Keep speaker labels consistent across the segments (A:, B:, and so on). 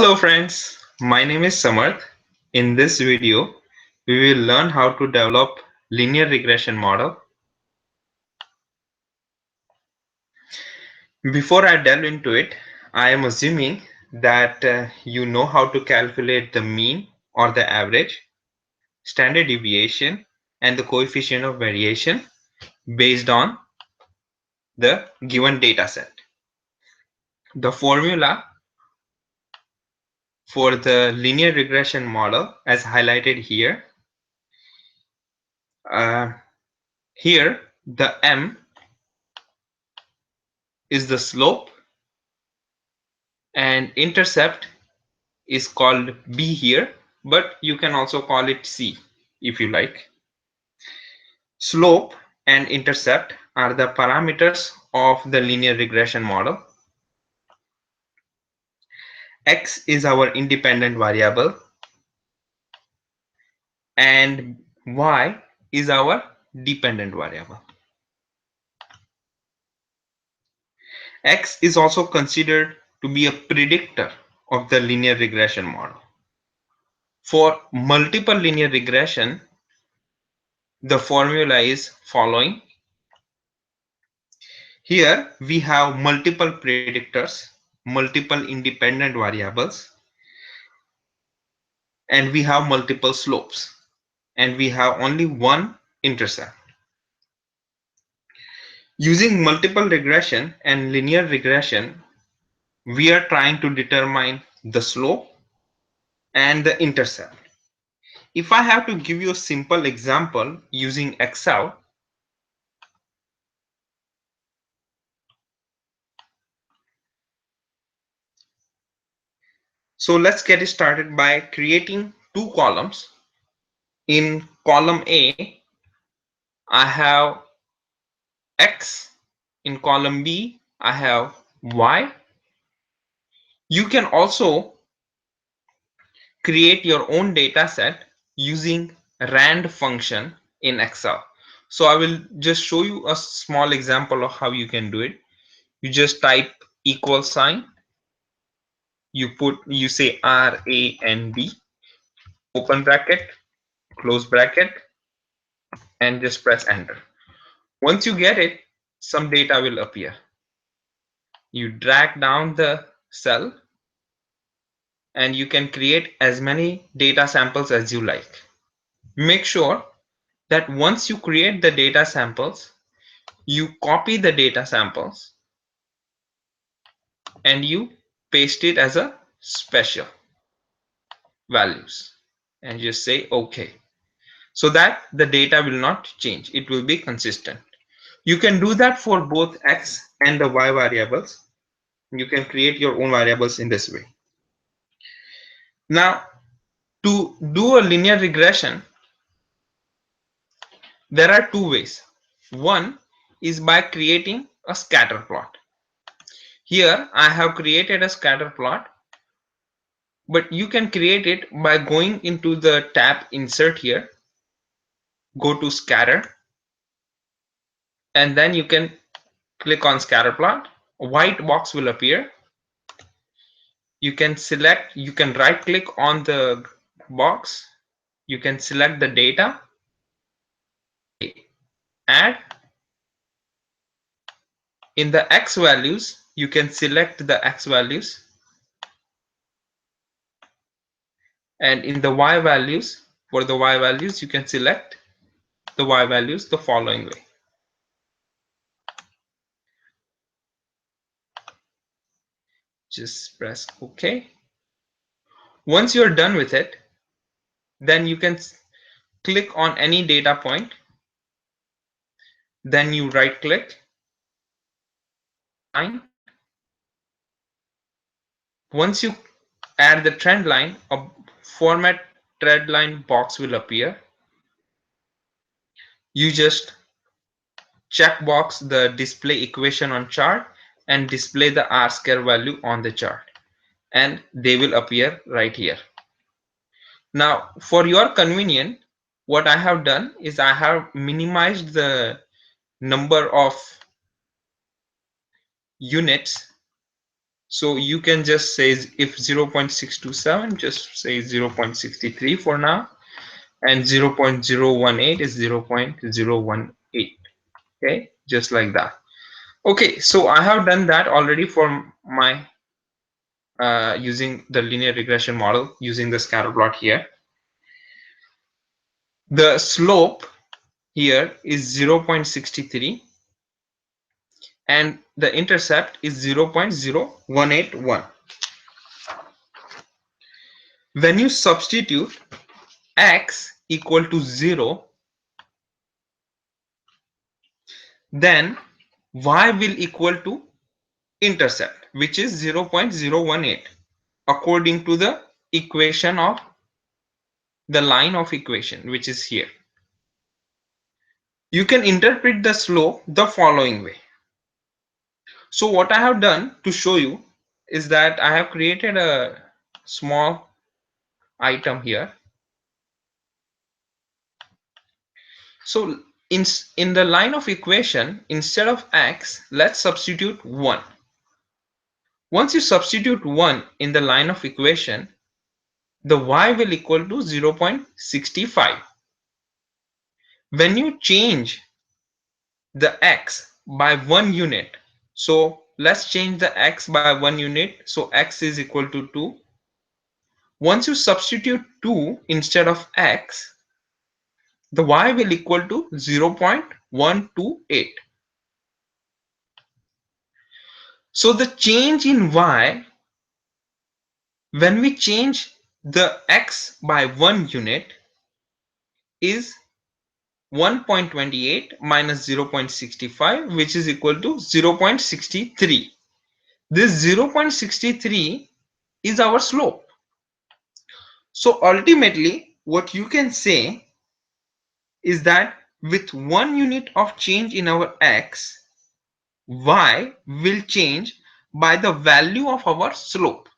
A: Hello friends, my name is Samarth. In this video, we will learn how to develop linear regression model. Before I delve into it, I am assuming that you know how to calculate the mean or the average, standard deviation, and the coefficient of variation based on the given data set. The formula for the linear regression model as highlighted here. Uh, Here, the m is the slope and intercept is called b here, but you can also call it c if you like. Slope and intercept are the parameters of the linear regression model. X is our independent variable and y is our dependent variable. X is also considered to be a predictor of the linear regression model. For multiple linear regression, the formula is following. Here we have multiple predictors, multiple independent variables, and we have multiple slopes, and we have only one intercept. Using multiple regression and linear regression, we are trying to determine the slope and the intercept. If I have to give you a simple example using Excel, so let's get started by creating two columns. In column A, I have X. In column B, I have Y. You can also create your own data set using rand function in Excel. So I will just show you a small example of how you can do it. You just type equal sign. You say RAND, open bracket, close bracket, and just press enter. Once you get it, some data will appear. You drag down the cell and you can create as many data samples as you like. Make sure that once you create the data samples, you copy the data samples and you paste it as a special values and just say OK, so that the data will not change. It will be consistent. You can do that for both X and the Y variables. You can create your own variables in this way. Now, to do a linear regression, there are two ways. One is by creating a scatter plot. Here I have created a scatter plot, but you can create it by going into the tab insert here, go to scatter, and then you can click on scatter plot. A white box will appear. You can right click on the box, you can select the data, add. In the X values, you can select the X values, and in the Y values, for the Y values, you can select the Y values the following way. Just press OK. Once you're done with it, then you can click on any data point, then you right click, line. Once you add the trend line, a format trend line box will appear. You just checkbox the display equation on chart and display the R square value on the chart, and they will appear right here. Now, for your convenience, what I have done is I have minimized the number of units So you can just say if 0.627, just say 0.63 for now, and 0.018 is 0.018. Okay, just like that. Okay, so I have done that already for my using the linear regression model using the scatter plot here. The slope here is 0.63 and the intercept is 0.0181. When you substitute x equal to 0, then y will equal to intercept, which is 0.018 according to the equation of the line of equation, which is here. You can interpret the slope the following way. So what I have done to show you is that I have created a small item here. So in the line of equation, instead of x, let's substitute 1. Once you substitute 1 in the line of equation, the y will equal to 0.65. When you change the x by 1 unit, so let's change the x by 1 unit, so x is equal to 2. Once you substitute 2 instead of x, the y will equal to 0.128. So the change in y, when we change the x by 1 unit, is 1.28 minus 0.65, which is equal to 0.63. This 0.63 is our slope. So ultimately, what you can say is that with 1 unit of change in our x, y will change by the value of our slope.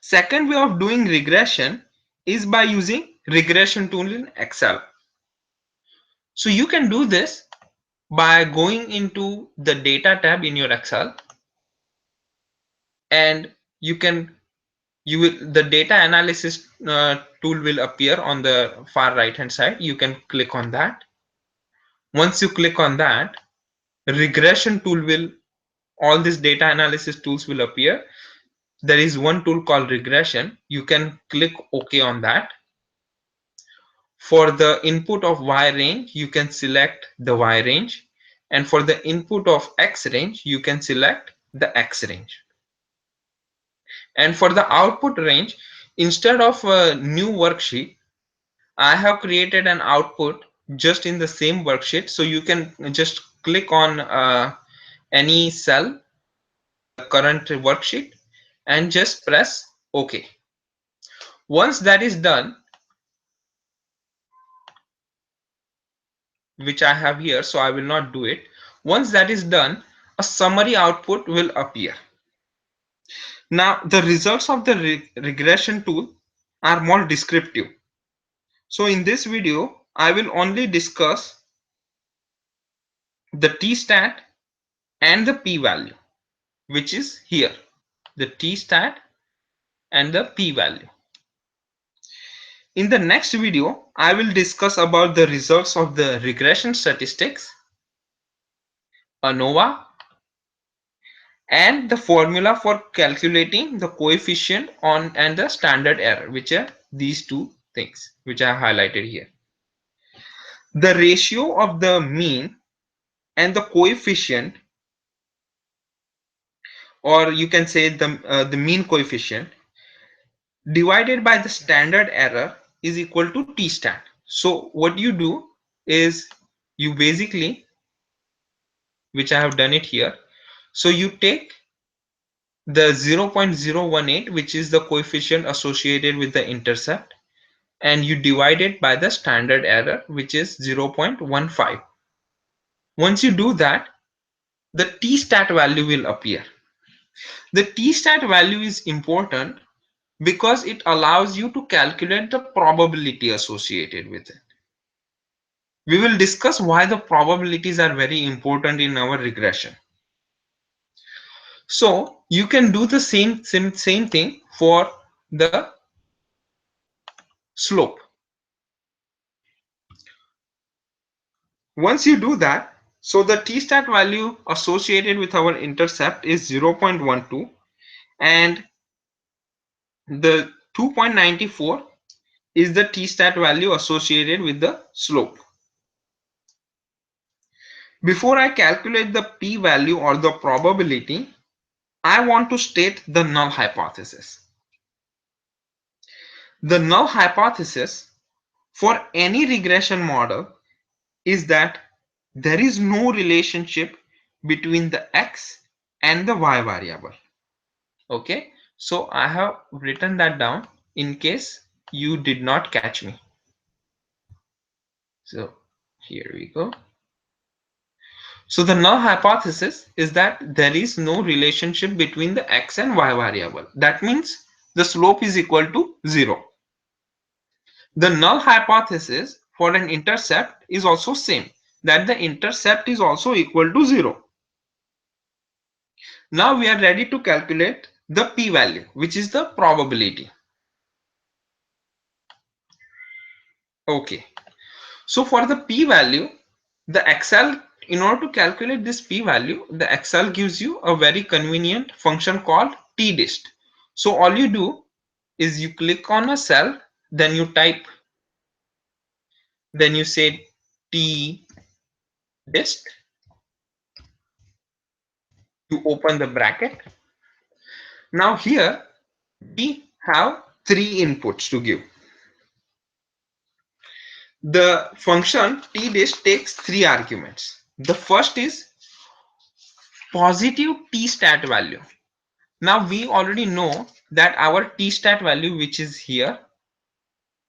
A: Second way of doing regression is by using regression tool in Excel. So you can do this by going into the data tab in your Excel, and you will the data analysis tool will appear on the far right hand side. You can click on that. Once you click on that, regression tool will all these data analysis tools will appear. There is one tool called regression. You can click OK on that. For the input of y range, you can select the y range, and for the input of x range, you can select the x range. And for the output range, instead of a new worksheet, I have created an output just in the same worksheet. So you can just click on any cell in the current worksheet and just press OK. Once that is done, which I have here, so I will not do it. Once that is done, a summary output will appear. Now the results of the regression tool are more descriptive. So in this video, I will only discuss the t-stat and the p-value, which is here, the t-stat and the p-value. In the next video, I will discuss about the results of the regression statistics, ANOVA, and the formula for calculating the coefficient on and the standard error, which are these two things which I highlighted here. The ratio of the mean and the coefficient, or you can say the mean coefficient divided by the standard error is equal to t-stat. So what you do is you basically, which I have done it here, so you take the 0.018, which is the coefficient associated with the intercept, and you divide it by the standard error, which is 0.15. Once you do that, the t-stat value will appear. The t-stat value is important because it allows you to calculate the probability associated with it. We will discuss why the probabilities are very important in our regression. So you can do the same thing for the slope. Once you do that, so the t-stat value associated with our intercept is 0.12 and the 2.94 is the t-stat value associated with the slope. Before I calculate the p-value or the probability, I want to state the null hypothesis. The null hypothesis for any regression model is that there is no relationship between the x and the y variable. Okay, so I have written that down in case you did not catch me. So here we go. So the null hypothesis is that there is no relationship between the x and y variable. That means the slope is equal to 0. The null hypothesis for an intercept is also same, that the intercept is also equal to 0. Now we are ready to calculate the p-value, which is the probability. Okay, so for the p-value, the Excel, in order to calculate this p-value, the Excel gives you a very convenient function called tdist. So all you do is you click on a cell, then you type, then you say tdist, you open the bracket. Now here we have three inputs to give. The function tdist takes three arguments. The first is positive t-stat value. Now we already know that our t-stat value, which is here,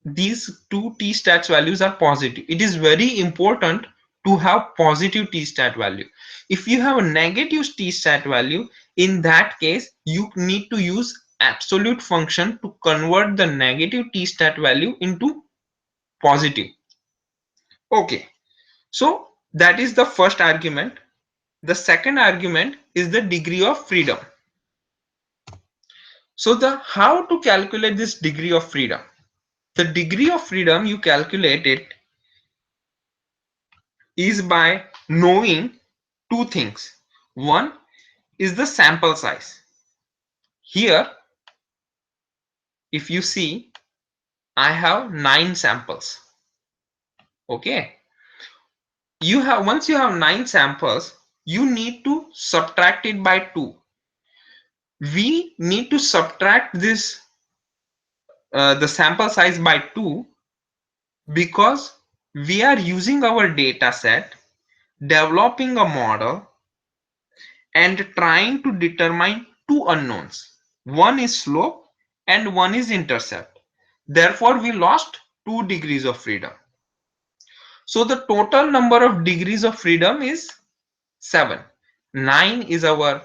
A: these two t-stats values are positive. It is very important to have positive t-stat value. If you have a negative t-stat value, in that case you need to use absolute function to convert the negative t-stat value into positive. Okay, so that is the first argument. The second argument is the degree of freedom. So the how to calculate this degree of freedom? The degree of freedom, you calculate it is by knowing two things. One is the sample size. Here, if you see, I have 9 samples. Okay. Once you have 9 samples, you need to subtract it by 2. We need to subtract this the sample size by 2 because we are using our data set, developing a model and trying to determine two unknowns. One is slope and one is intercept. Therefore, we lost 2 degrees of freedom. So the total number of degrees of freedom is 7. 9 is our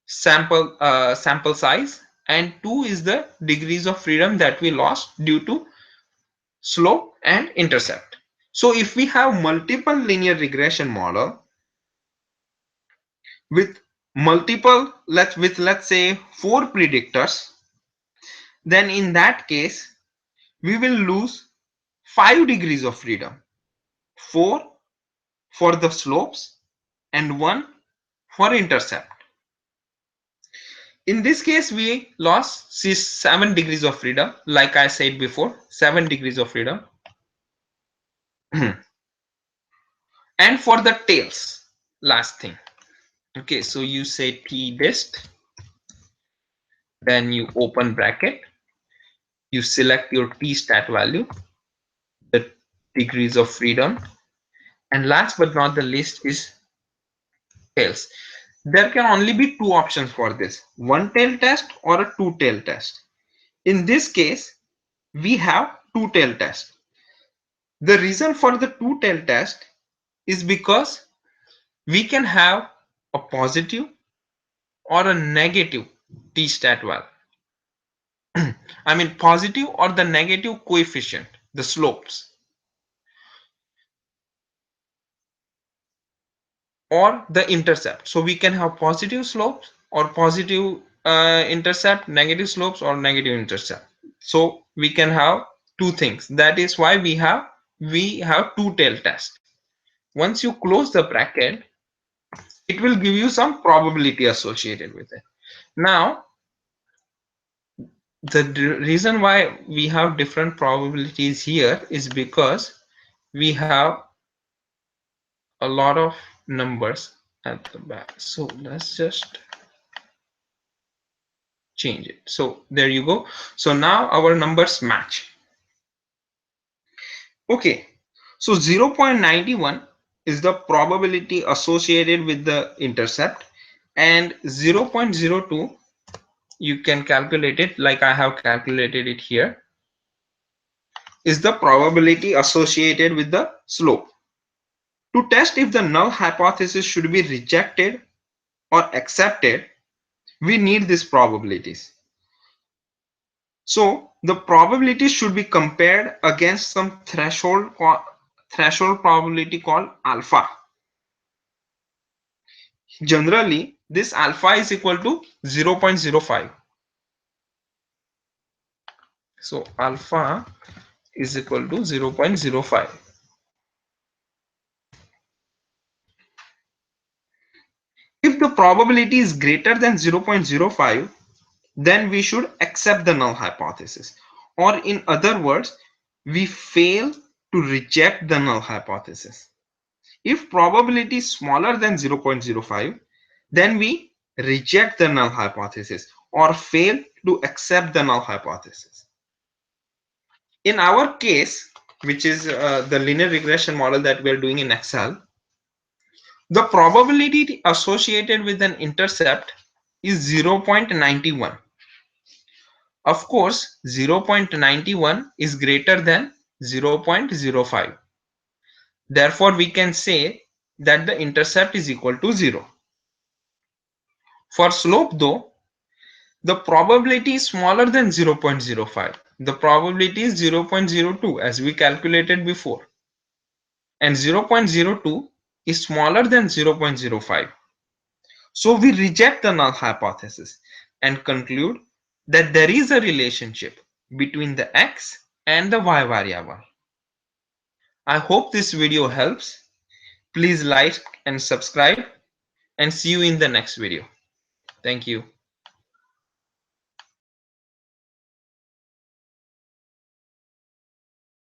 A: sample size and 2 is the degrees of freedom that we lost due to slope and intercept. So if we have multiple linear regression model with let's say 4 predictors, then in that case we will lose 5 degrees of freedom, 4 for the slopes and 1 for intercept. In this case we lost 7 degrees of freedom, like I said before, 7 degrees of freedom. And for the tails, last thing. Okay, so you say tdist, then you open bracket, you select your t-stat value, the degrees of freedom, and last but not the least is tails. There can only be two options for this, one tail test or a two tail test. In this case we have two tail test. The reason for the two tail test is because we can have a positive or a negative t-stat value. I mean positive or the negative coefficient, the slopes. or the intercept. So we can have positive slopes or positive intercept, negative slopes or negative intercept. So we can have two things. That is why we have two-tailed test. Once you close the bracket, it will give you some probability associated with it. Now, the reason why we have different probabilities here is because we have a lot of numbers at the back. So let's just change it. So there you go. So now our numbers match. Okay. So 0.91 is the probability associated with the intercept, and 0.02 you can calculate it like I have calculated it here, is the probability associated with the slope. To test if the null hypothesis should be rejected or accepted, we need these probabilities. So the probabilities should be compared against some threshold probability called alpha. Generally, this alpha is equal to 0.05. So alpha is equal to 0.05. If the probability is greater than 0.05, then we should accept the null hypothesis. Or in other words, we fail to reject the null hypothesis. If probability is smaller than 0.05, then we reject the null hypothesis or fail to accept the null hypothesis. In our case, which is the linear regression model that we are doing in Excel, the probability associated with an intercept is 0.91. Of course, 0.91 is greater than 0.05. Therefore, we can say that the intercept is equal to 0. For slope though, the probability is smaller than 0.05. The probability is 0.02 as we calculated before. And 0.02 is smaller than 0.05. So we reject the null hypothesis and conclude that there is a relationship between the x and the y variable. I hope this video helps. Please like and subscribe, and see you in the next video. Thank you.